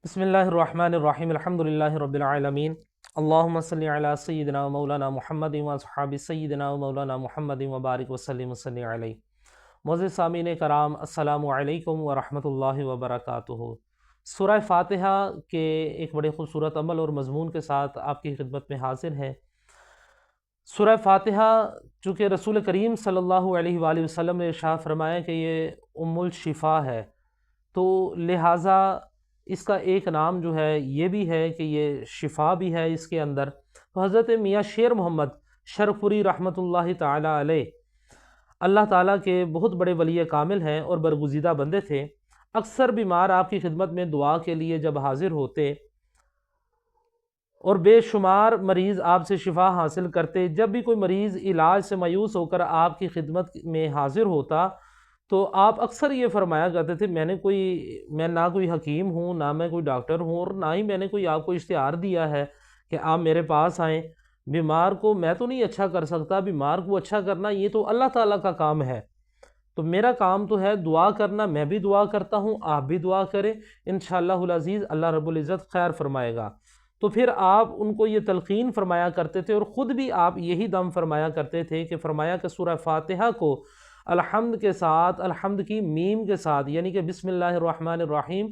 بسم اللہ الرحمن الرحیم الحمدللہ رب العالمین اللہم صلی علی سیدنا و مولانا محمد و اصحاب سیدنا و مولانا محمد و بارک وسلم وصلی علیہ۔ معزز سامعین کرام، السلام علیکم ورحمۃ اللہ وبرکاتہ۔ سورہ فاتحہ کے ایک بڑے خوبصورت عمل اور مضمون کے ساتھ آپ کی خدمت میں حاضر ہے۔ سورہ فاتحہ چونکہ رسول کریم صلی اللہ علیہ وآلہ وسلم نے ارشاد فرمایا کہ یہ ام الشفا ہے، تو لہٰذا اس کا ایک نام جو ہے یہ بھی ہے کہ یہ شفا بھی ہے اس کے اندر۔ تو حضرت میاں شیر محمد شرف پوری رحمۃ اللہ تعالیٰ علیہ اللہ تعالیٰ کے بہت بڑے ولی کامل ہیں اور برگزیدہ بندے تھے۔ اکثر بیمار آپ کی خدمت میں دعا کے لیے جب حاضر ہوتے اور بے شمار مریض آپ سے شفا حاصل کرتے، جب بھی کوئی مریض علاج سے مایوس ہو کر آپ کی خدمت میں حاضر ہوتا تو آپ اکثر یہ فرمایا کرتے تھے میں نہ کوئی حکیم ہوں، نہ میں کوئی ڈاکٹر ہوں، اور نہ ہی میں نے کوئی آپ کو اشتہار دیا ہے کہ آپ میرے پاس آئیں۔ بیمار کو میں تو نہیں اچھا کر سکتا، بیمار کو اچھا کرنا یہ تو اللہ تعالیٰ کا کام ہے، تو میرا کام تو ہے دعا کرنا۔ میں بھی دعا کرتا ہوں، آپ بھی دعا کریں، انشاءاللہ العزیز اللہ رب العزت خیر فرمائے گا۔ تو پھر آپ ان کو یہ تلقین فرمایا کرتے تھے اور خود بھی آپ یہی دم فرمایا کرتے تھے کہ فرمایا کہ سورہ فاتحہ کو الحمد کے ساتھ، الحمد کی میم کے ساتھ، یعنی کہ بسم اللہ الرحمن الرحیم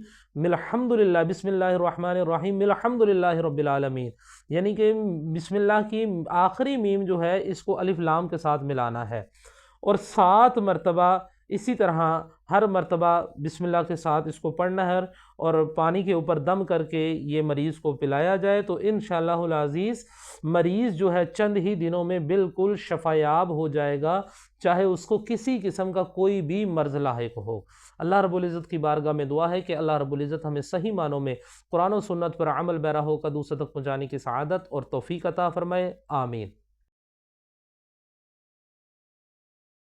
الحمدللہ، بسم اللہ الرحمن الرحیم الحمدللہ رب العالمین، یعنی کہ بسم اللہ کی آخری میم جو ہے اس کو الف لام کے ساتھ ملانا ہے، اور 7 مرتبہ اسی طرح ہر مرتبہ بسم اللہ کے ساتھ اس کو پڑھنا ہے، اور پانی کے اوپر دم کر کے یہ مریض کو پلایا جائے تو انشاءاللہ العزیز مریض جو ہے چند ہی دنوں میں بالکل شفایاب ہو جائے گا، چاہے اس کو کسی قسم کا کوئی بھی مرض لاحق ہو۔ اللہ رب العزت کی بارگاہ میں دعا ہے کہ اللہ رب العزت ہمیں صحیح معنوں میں قرآن و سنت پر عمل پیرا ہو کر دوسروں تک پہنچانے کی سعادت اور توفیق عطا فرمائے، آمین۔